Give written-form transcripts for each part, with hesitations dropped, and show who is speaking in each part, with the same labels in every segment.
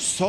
Speaker 1: 100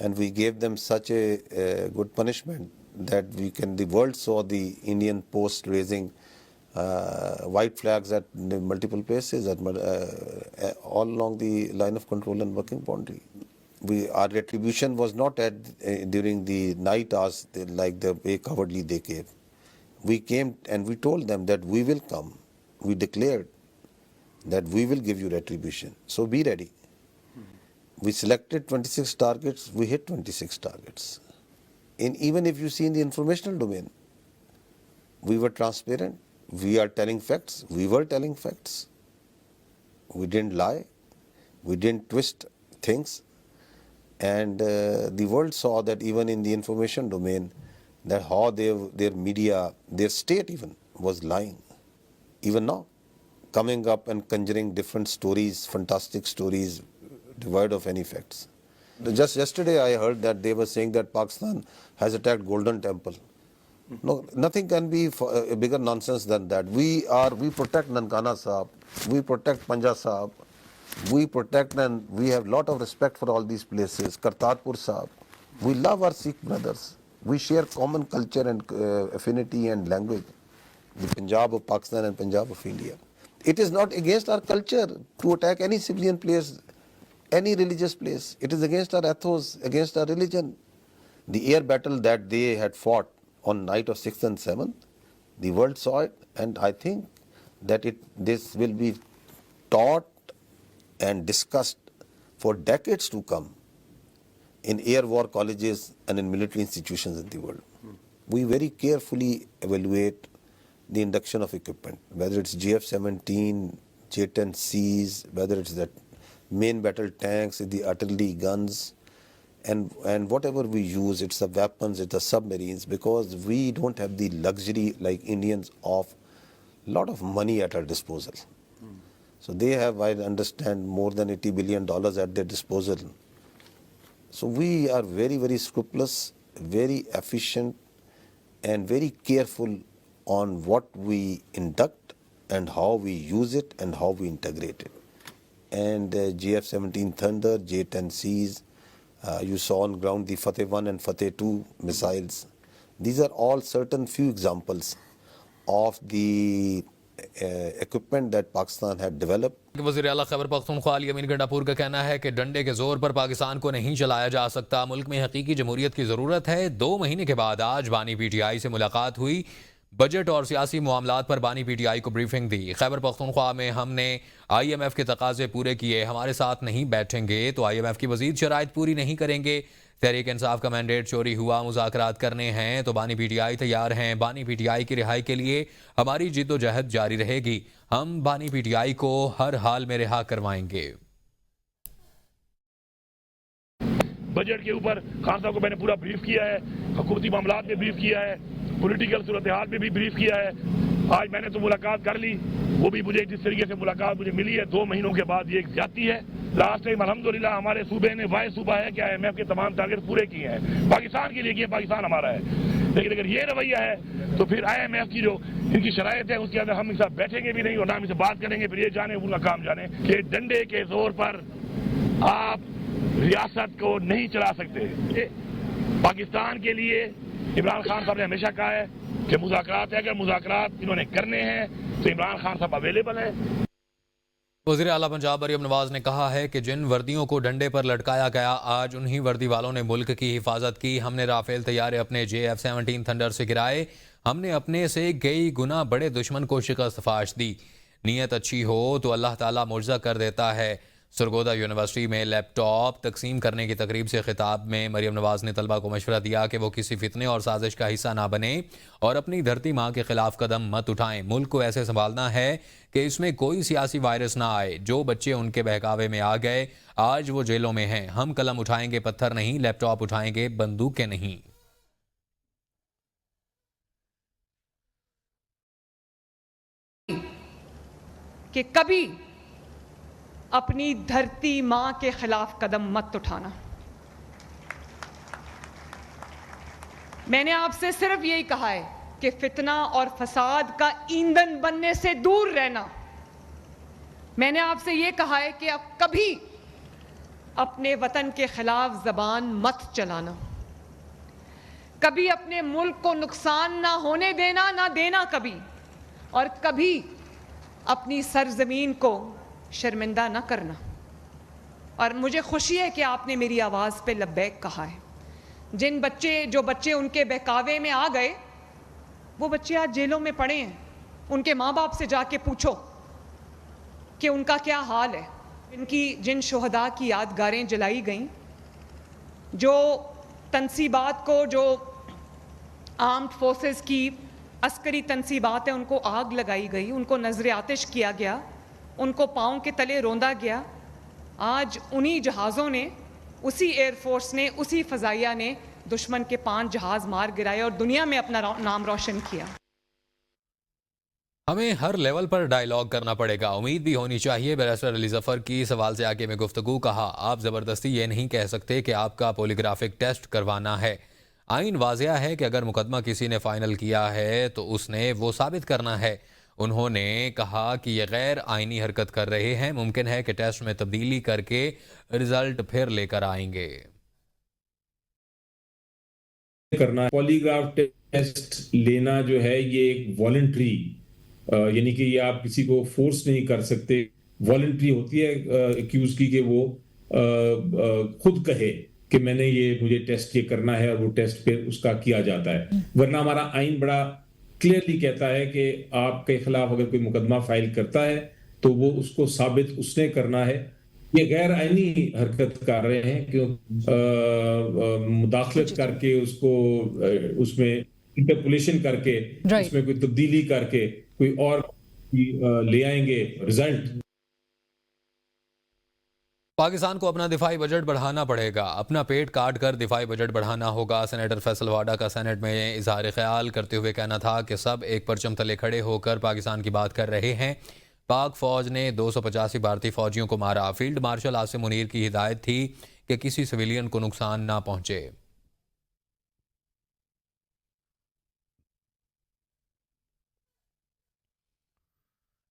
Speaker 2: And we gave them such a good punishment that the world saw the Indian post raising white flags at multiple places all along the line of control and working boundary. Our retribution was not during the night hours like the way cowardly they gave. We came and we told them that we will come. We declared that we will give you retribution. So be ready. We selected 26 targets, we hit 26 targets. Even if you see in the informational domain, we were transparent, we are telling facts, we were telling facts. We didn't lie, we didn't twist things, and the world saw that even in the information domain, that how their media, their state even, was lying. Even now, coming up and conjuring different stories, fantastic stories, devoid of any facts. Just yesterday I heard that they were saying that Pakistan has attacked Golden Temple. No, nothing can be a bigger nonsense than that. We protect Nankana Sahib, we protect Panja Sahib, we protect and we have lot of respect for all these places. Kartarpur Sahib, we love our Sikh brothers. We share common culture and affinity and language. The Punjab of Pakistan and Punjab of India. It is not against our culture to attack any civilian place, any religious place. It is against our ethos, against our religion. The air battle that they had fought on night of 6th and 7th, the world saw it, and I think that this will be taught and discussed for decades to come in air war colleges and in military institutions in the world. We very carefully evaluate the induction of equipment, whether it's GF-17, J-10Cs, whether it's that main battle tanks, the artillery guns, and whatever we use, it's the weapons, it's the submarines, because we don't have the luxury like Indians of lot of money at our disposal. So they have, I understand, more than $80 billion at their disposal. So we are very, very scrupulous, very efficient, and very careful on what we induct and how we use it and how we integrate it. And GF-17 Thunder, J-10Cs, you saw on ground the Fateh 1 and Fateh 2 missiles. These are all certain few examples of the equipment that Pakistan had developed.
Speaker 3: وزیر اعلیٰ خیبر پختونخوا علی امین گنڈاپور کا کہنا ہے کہ ڈنڈے کے زور پر پاکستان کو نہیں چلایا جا سکتا. ملک میں حقیقی جمہوریت کی ضرورت ہے. 2 مہینے کے بعد آج بانی پی ٹی آئی سے ملاقات ہوئی. بجٹ اور سیاسی معاملات پر بانی پی ٹی آئی کو بریفنگ دی. خیبر پختونخوا میں ہم نے آئی ایم ایف کے تقاضے پورے کیے. ہمارے ساتھ نہیں بیٹھیں گے تو آئی ایم ایف کی مزید شرائط پوری نہیں کریں گے. تحریک انصاف کا مینڈیٹ چوری ہوا, مذاکرات کرنے ہیں تو بانی پی ٹی آئی تیار ہیں. بانی پی ٹی آئی کی رہائی کے لیے ہماری جد و جہد جاری رہے گی. ہم بانی پی ٹی آئی کو ہر حال میں رہا کروائیں گے.
Speaker 4: بجٹ کے اوپر خان صاحب کو میں نے پورا بریف کیا ہے, حکومتی معاملات میں بریف کیا ہے, پولیٹیکل صورتحال میں بھی بریف کیا ہے. آج میں نے تو ملاقات کر لی, وہ بھی مجھے جس طریقے سے ملاقات مجھے ملی ہے 2 مہینوں کے بعد, یہ ایک زیادتی ہے. لاسٹ ٹائم الحمدللہ ہمارے صوبے نے واحد صوبہ ہے کہ آئی ایم ایف کے تمام ٹارگیٹ پورے کیے ہیں. پاکستان کے لیے کیے, پاکستان ہمارا ہے. لیکن اگر یہ رویہ ہے تو پھر آئی ایم ایف کی جو ان کی شرائط ہے اس کے اندر ہم ان کے ساتھ بیٹھیں گے بھی نہیں اور نہ ہم ان سے بات کریں گے. پھر یہ جانے ان کا کام جانے کہ ڈنڈے کے زور پر آپ ریاست کو نہیں چلا سکتے. پاکستان کے لیے عمران خان صاحب نے ہمیشہ کہا ہے کہ مذاکرات ہے, اگر مذاکرات انہوں نے کرنے ہیں تو عمران خان صاحب اویلیبل ہے.
Speaker 3: وزیر اعلیٰ پنجاب مریم نواز نے کہا ہے کہ جن وردیوں کو ڈنڈے پر لٹکایا گیا آج انہی وردی والوں نے ملک کی حفاظت کی. ہم نے رافیل طیارے اپنے JF-17 تھنڈر سے گرائے. ہم نے اپنے سے کئی گنا بڑے دشمن کو شکست فاش دی. نیت اچھی ہو تو اللہ تعالیٰ معجزہ کر دیتا ہے. سرگودا یونیورسٹی میں لیپ ٹاپ تقسیم کرنے کی تقریب سے خطاب میں مریم نواز نے طلبہ کو مشورہ دیا کہ وہ کسی فتنے اور سازش کا حصہ نہ بنیں اور اپنی دھرتی ماں کے خلاف قدم مت اٹھائیں. ملک کو ایسے سنبھالنا ہے کہ اس میں کوئی سیاسی وائرس نہ آئے. جو بچے ان کے بہکاوے میں آ گئے آج وہ جیلوں میں ہیں. ہم قلم اٹھائیں گے, پتھر نہیں. لیپ ٹاپ اٹھائیں گے, بندوقیں نہیں.
Speaker 5: کہ کبھی اپنی دھرتی ماں کے خلاف قدم مت اٹھانا. میں نے آپ سے صرف یہی کہا ہے کہ فتنہ اور فساد کا ایندھن بننے سے دور رہنا. میں نے آپ سے یہ کہا ہے کہ اب کبھی اپنے وطن کے خلاف زبان مت چلانا. کبھی اپنے ملک کو نقصان نہ ہونے دینا, نہ دینا کبھی, اور کبھی اپنی سرزمین کو شرمندہ نہ کرنا. اور مجھے خوشی ہے کہ آپ نے میری آواز پہ لبیک کہا ہے. جو بچے ان کے بہکاوے میں آ گئے وہ بچے آج جیلوں میں پڑے ہیں. ان کے ماں باپ سے جا کے پوچھو کہ ان کا کیا حال ہے. جن شہداء کی یادگاریں جلائی گئیں, جو تنصیبات کو, جو آرمڈ فورسز کی عسکری تنصیبات ہیں ان کو آگ لگائی گئی, ان کو نذر آتش کیا گیا, ان کو پاؤں کے تلے روندا گیا. آج انہی جہازوں نے, اسی ایئر فورس نے, اسی فضائیہ نے دشمن کے 5 جہاز مار گرائے اور دنیا میں اپنا نام روشن کیا.
Speaker 3: ہمیں ہر لیول پر ڈائیلاگ کرنا پڑے گا, امید بھی ہونی چاہیے. بیرسٹر علی ظفر کی سوال سے آگے میں گفتگو. کہا آپ زبردستی یہ نہیں کہہ سکتے کہ آپ کا پولیگرافک ٹیسٹ کروانا ہے. آئین واضح ہے کہ اگر مقدمہ کسی نے فائنل کیا ہے تو اس نے وہ ثابت کرنا ہے. انہوں نے کہا کہ یہ غیر آئینی حرکت کر رہے ہیں. ممکن ہے کہ ٹیسٹ میں تبدیلی کر کے رزلٹ پھر لے کر آئیں گے.
Speaker 6: کرنا پولیگراف ٹیسٹ لینا جو ہے یہ ایک والنٹری, یعنی کہ یہ آپ کسی کو فورس نہیں کر سکتے. والنٹری ہوتی ہے ایکیوز کی کہ وہ خود کہے کہ میں نے یہ, مجھے ٹیسٹ یہ کرنا ہے, اور وہ ٹیسٹ پہ اس کا کیا جاتا ہے. ورنہ ہمارا آئین بڑا کلیئرلی کہتا ہے کہ آپ کے خلاف اگر کوئی مقدمہ فائل کرتا ہے تو وہ اس کو ثابت اس نے کرنا ہے. یہ غیر آئینی حرکت کر رہے ہیں کہ مداخلت کر کے اس کو, اس میں انٹرپولیشن کر کے, اس میں کوئی تبدیلی کر کے کوئی اور لے آئیں گے رزلٹ.
Speaker 3: پاکستان کو اپنا دفاعی بجٹ بڑھانا پڑے گا. اپنا پیٹ کاٹ کر دفاعی بجٹ بڑھانا ہوگا. سینیٹر فیصل واڈا کا سینٹ میں اظہار خیال کرتے ہوئے کہنا تھا کہ سب ایک پرچم تلے کھڑے ہو کر پاکستان کی بات کر رہے ہیں. پاک فوج نے 285 بھارتی فوجیوں کو مارا. فیلڈ مارشل عاصم منیر کی ہدایت تھی کہ کسی سویلین کو نقصان نہ پہنچے.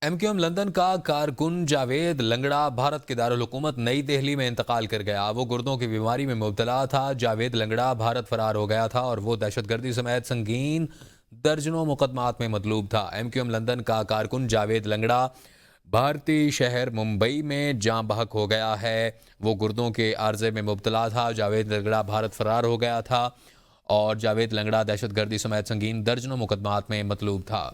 Speaker 3: ایم کیو ایم لندن کا کارکن جاوید لنگڑا بھارت کے دارالحکومت نئی دہلی میں انتقال کر گیا. وہ گردوں کی بیماری میں مبتلا تھا. جاوید لنگڑا بھارت فرار ہو گیا تھا اور وہ دہشت گردی سمیت سنگین درجنوں مقدمات میں مطلوب تھا۔ MQM لندن کا کارکن جاوید لنگڑا بھارتی شہر ممبئی میں جاں بحق ہو گیا ہے۔ وہ گردوں کے عارضے میں مبتلا تھا۔ جاوید لنگڑا بھارت فرار ہو گیا تھا اور جاوید لنگڑا دہشت گردی سمیت سنگین درجنوں مقدمات میں مطلوب تھا۔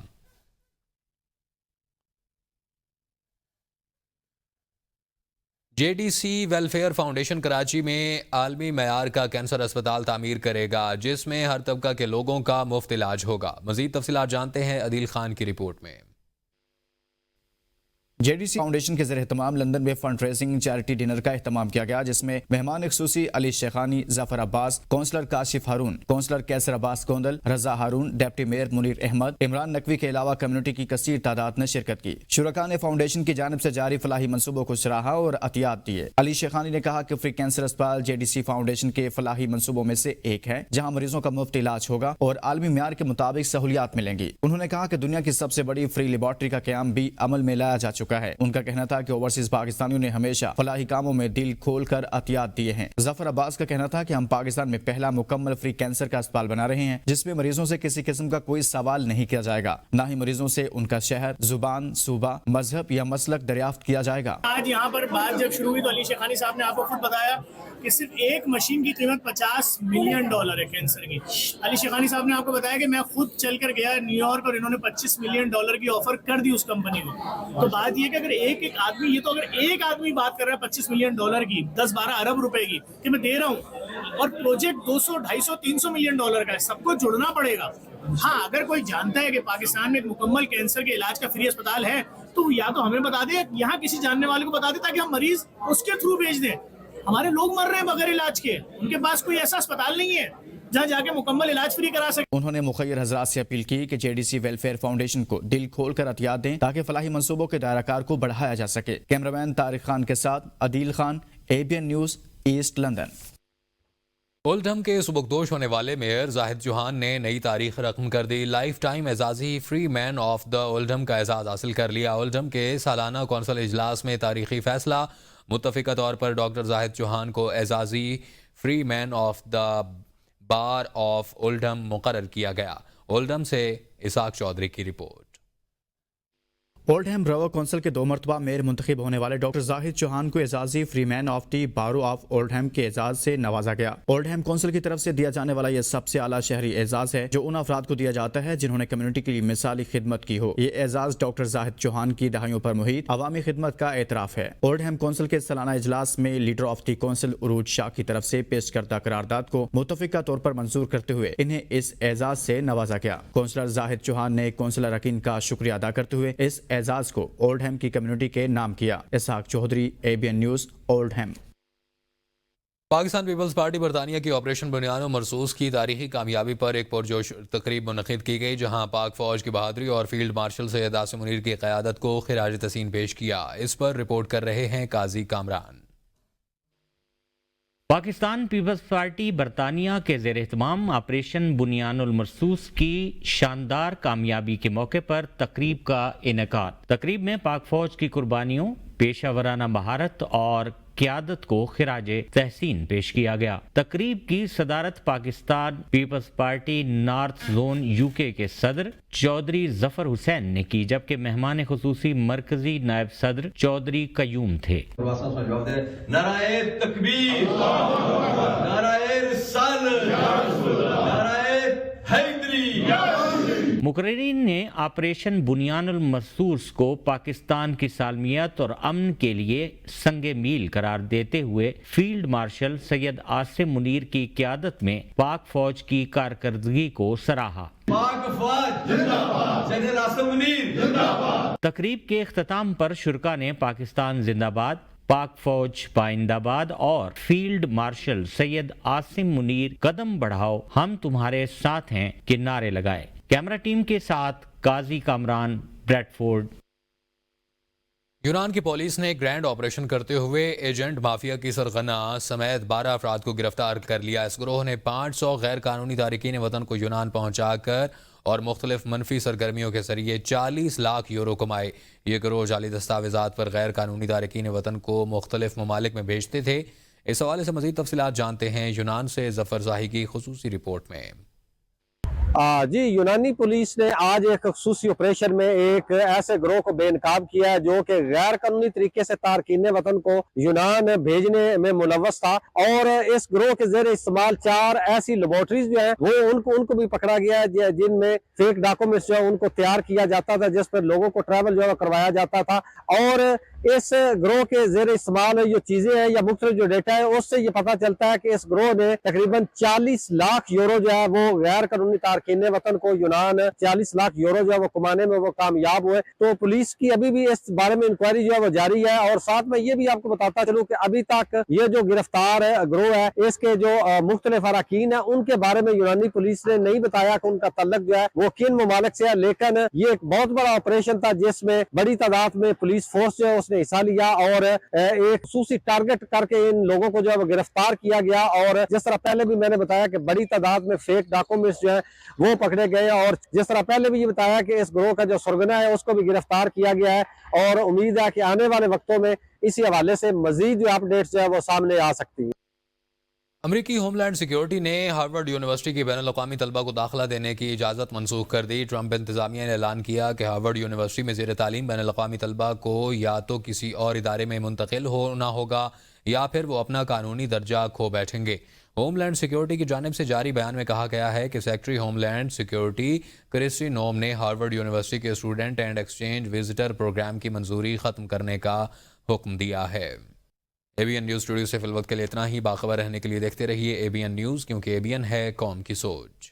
Speaker 3: JDC ویلفیئر فاؤنڈیشن کراچی میں عالمی معیار کا کینسر اسپتال تعمیر کرے گا جس میں ہر طبقہ کے لوگوں کا مفت علاج ہوگا۔ مزید تفصیلات جانتے ہیں عدیل خان کی رپورٹ میں۔
Speaker 7: JDC فاؤنڈیشن کے زیر اہتمام لندن میں فنڈ ریزنگ چیریٹی ڈنر کا اہتمام کیا گیا جس میں مہمان خصوصی علی شیخانی، ظفر عباس، کونسلر کاشف ہارون، کونسلر کیسر عباس کوندل، رضا ہارون، ڈپٹی میئر منیر احمد، عمران نقوی کے علاوہ کمیونٹی کی کثیر تعداد نے شرکت کی۔ شرکاء نے فاؤنڈیشن کی جانب سے جاری فلاحی منصوبوں کو سراہا اور عطیات دیے۔ علی شیخانی نے کہا کہ فری کینسر اسپتال JDC فاؤنڈیشن کے فلاحی منصوبوں میں سے ایک ہے جہاں مریضوں کا مفت علاج ہوگا اور عالمی معیار کے مطابق سہولیات ملیں گی۔ انہوں نے کہا کہ دنیا کی سب سے بڑی فری لیبارٹری کا قیام بھی عمل میں لایا جا چکا ہے۔ ان کا کہنا تھا کہ اوورسیز پاکستانیوں نے ہمیشہ فلاحی کاموں میں دل کھول کر عطیات دیے ہیں۔ ظفر عباس کا کہنا تھا کہ ہم پاکستان میں پہلا مکمل فری کینسر کا اسپتال بنا رہے ہیں جس میں مریضوں سے کسی قسم کا کوئی سوال نہیں کیا جائے گا، نہ ہی مریضوں سے ان کا شہر، زبان، صوبہ، مذہب یا مسلک دریافت کیا جائے گا۔
Speaker 8: آج یہاں پر بات جب شروع ہوئی تو علی شیخانی صاحب نے آپ کو خود بتایا کہ صرف ایک مشین کی قیمت $50 ملین ہے کینسر کی۔ علی شیخانی صاحب نے آپ کو بتایا کہ میں خود چل کر گیا نیو یارک اور انہوں نے $25 ملین کی آفر کر دی اس کمپنی کو۔ تو بات یہ کہ اگر ایک آدمی، یہ تو اگر ایک آدمی بات کر رہا ہے $25 ملین کی، 10-12 ارب روپے کی کہ میں دے رہا ہوں، اور پروجیکٹ 200, 250, 300 ملین ڈالر کا ہے، سب کو جڑنا پڑے گا۔ ہاں اگر کوئی جانتا ہے کہ پاکستان میں ایک مکمل کینسر کے علاج کا فری اسپتال ہے تو یا تو ہمیں بتا دے، یہاں کسی جاننے والے کو بتا دے تاکہ ہم مریض اس کے تھرو بھیج دیں۔ ہمارے لوگ مر رہے ہیں بغیر علاج کے، ان کے پاس کوئی ایسا اسپتال نہیں ہے جہاں جا کے مکمل علاج فری کرا سکے۔
Speaker 7: انہوں نے مخیر حضرات سے اپیل کی کہ JDC ویلفیئر فاؤنڈیشن کو دل کھول کر عطیات دیں تاکہ فلاحی منصوبوں کے دائرہ کار کو بڑھایا جا سکے۔ کیمرامین طارق خان کے ساتھ Adeel Khan, ABN news, east London.
Speaker 3: Oldham کے سبکدوش ہونے والے میئر زاہد چوہان نے نئی تاریخ رقم کر دی۔ لائف ٹائم اعزازی freeman of the Oldham کا اعزاز حاصل کر لیا۔ اولڈھم کے سالانہ کونسل اجلاس میں تاریخی فیصلہ، متفقہ طور پر ڈاکٹر زاہد چوہان کو اعزازی freeman of the bar of Oldham مقرر کیا گیا۔ اولڈھم سے اسحاق چودھری کی رپورٹ۔
Speaker 7: اولڈہم برو کونسل کے 2 مرتبہ میئر منتخب ہونے والے ڈاکٹر زاہد چوہان کو اعزازی فری مین آف دی بارو آف اولڈہم کے اعزاز سے نوازا گیا۔ اولڈہم کونسل کی طرف سے دیا جانے والا یہ سب سے اعلیٰ شہری اعزاز ہے جو ان افراد کو دیا جاتا ہے جنہوں نے کمیونٹی کے لیے مثالی خدمت کی ہو۔ یہ اعزاز ڈاکٹر زاہد چوہان کی دہائیوں پر محیط عوامی خدمت کا اعتراف ہے۔ اولڈہم کونسل کے سالانہ اجلاس میں لیڈر آف دی کونسل عروج شاہ کی طرف سے پیش کردہ قرارداد کو متفقہ طور پر منظور کرتے ہوئے انہیں اس اعزاز سے نوازا گیا۔ کونسلر زاہد چوہان نے کونسلر اراکین کا شکریہ ادا کرتے ہوئے اس اعزاز کو اولڈہم کی کمیونٹی کے نام کیا۔ Ishaq Chaudhry, ABN news, Oldham.
Speaker 3: Pakistan Peoples Party برطانیہ کی آپریشن بنیان و مرصوص کی تاریخی کامیابی پر ایک پرجوش تقریب منعقد کی گئی جہاں پاک فوج کی بہادری اور فیلڈ مارشل سید عاصم منیر کی قیادت کو خراج تحسین پیش کیا۔ اس پر رپورٹ کر رہے ہیں قاضی کامران۔
Speaker 9: پاکستان پیپلز پارٹی برطانیہ کے زیر اہتمام آپریشن بنیان المرصوص کی شاندار کامیابی کے موقع پر تقریب کا انعقاد۔ تقریب میں پاک فوج کی قربانیوں، پیشہ ورانہ مہارت اور قیادت کو خراج تحسین پیش کیا گیا۔ تقریب کی صدارت Pakistan Peoples Party north zone UK کے صدر چودھری ظفر حسین نے کی، جبکہ مہمان خصوصی مرکزی نائب صدر چودھری قیوم تھے۔
Speaker 10: نعرہ تکبیر، نعرہ رسالت، نعرہ حیدری۔
Speaker 9: مقررین نے آپریشن بنیان المرصوص کو پاکستان کی سالمیت اور امن کے لیے سنگ میل قرار دیتے ہوئے فیلڈ مارشل سید عاصم منیر کی قیادت میں پاک فوج کی کارکردگی کو سراہا۔
Speaker 10: پاک فوج زندہ باد، سید عاصم منیر زندہ باد۔
Speaker 9: تقریب کے اختتام پر شرکاء نے پاکستان زندہ باد، پاک فوج پائندہ باد اور فیلڈ مارشل سید عاصم منیر قدم بڑھاؤ ہم تمہارے ساتھ ہیں کے نعرے لگائے۔ کیمرہ ٹیم کے ساتھ قاضی کامران، بریڈ فورڈ۔
Speaker 3: یونان کی پولیس نے گرینڈ آپریشن کرتے ہوئے ایجنٹ مافیا کی سرغنہ سمیت 12 افراد کو گرفتار کر لیا۔ اس گروہ نے 500 غیر قانونی تارکین وطن کو یونان پہنچا کر اور مختلف منفی سرگرمیوں کے ذریعے 40 لاکھ یورو کمائے۔ یہ گروہ جعلی دستاویزات پر غیر قانونی تارکین وطن کو مختلف ممالک میں بھیجتے تھے۔ اس حوالے سے مزید تفصیلات جانتے ہیں یونان سے ظفر زاہی کی خصوصی رپورٹ میں۔
Speaker 11: جی یونانی پولیس نے آج ایک خصوصی آپریشن میں ایک ایسے گروہ کو بے نقاب کیا ہے جو کہ غیر قانونی طریقے سے تارکین وطن کو یونان بھیجنے میں ملوث تھا، اور اس گروہ کے زیر استعمال 4 ایسی لیبارٹریز جو ہیں وہ ان کو بھی پکڑا گیا ہے جن میں فیک ڈاکومنٹس جو ان کو تیار کیا جاتا تھا، جس پر لوگوں کو ٹریول جو ہے کروایا جاتا تھا۔ اور اس گروہ کے زیر استعمال جو چیزیں ہیں یا مختلف جو ڈیٹا ہے اس سے یہ پتہ چلتا ہے کہ اس گروہ نے تقریباً 40 لاکھ یورو جو ہے وہ غیر قانونی تارکین وطن کو یونان 40 لاکھ یورو جو ہے وہ کمانے میں وہ کامیاب ہوئے۔ تو پولیس کی ابھی بھی اس بارے میں انکوائری جو ہے وہ جاری ہے، اور ساتھ میں یہ بھی آپ کو بتاتا چلوں کہ ابھی تک یہ جو گرفتار ہے گروہ ہے اس کے جو مختلف اراکین ہیں ان کے بارے میں یونانی پولیس نے نہیں بتایا کہ ان کا تعلق جو ہے وہ کن ممالک سے ہے، لیکن یہ ایک بہت بڑا آپریشن تھا جس میں بڑی تعداد میں پولیس فورس جو ہے اس نے حصہ لیا، اور ایک خصوصی ٹارگٹ کر کے ان لوگوں کو جو ہے وہ گرفتار کیا گیا۔ اور جس طرح پہلے بھی میں نے بتایا کہ بڑی تعداد میں فیک ڈاکومنٹس جو ہے وہ پکڑے گئے، اور جس طرح پہلے بھی یہ بتایا کہ اس گروہ کا جو سرغنہ ہے اس کو بھی گرفتار کیا گیا ہے، اور امید ہے کہ آنے والے وقتوں میں اسی حوالے سے مزید جو اپڈیٹس جو ہے وہ سامنے آ سکتی ہیں۔
Speaker 3: امریکی ہوم لینڈ سیکیورٹی نے ہارورڈ یونیورسٹی کی بین الاقوامی طلبہ کو داخلہ دینے کی اجازت منسوخ کر دی۔ ٹرمپ انتظامیہ نے اعلان کیا کہ ہارورڈ یونیورسٹی میں زیر تعلیم بین الاقوامی طلبہ کو یا تو کسی اور ادارے میں منتقل ہونا ہوگا یا پھر وہ اپنا قانونی درجہ کھو بیٹھیں گے۔ ہوم لینڈ سیکیورٹی کی جانب سے جاری بیان میں کہا گیا ہے کہ secretary homeland security Kristi Noem نے ہارورڈ یونیورسٹی کے student and exchange visitor programme کی منظوری ختم کرنے کا حکم دیا ہے۔ ABN نیوز اسٹوڈیو سے فی الوقت کے لیے اتنا ہی۔ باخبر رہنے کے لیے دیکھتے رہیے ABN نیوز، کیونکہ ABN ہے قوم کی سوچ۔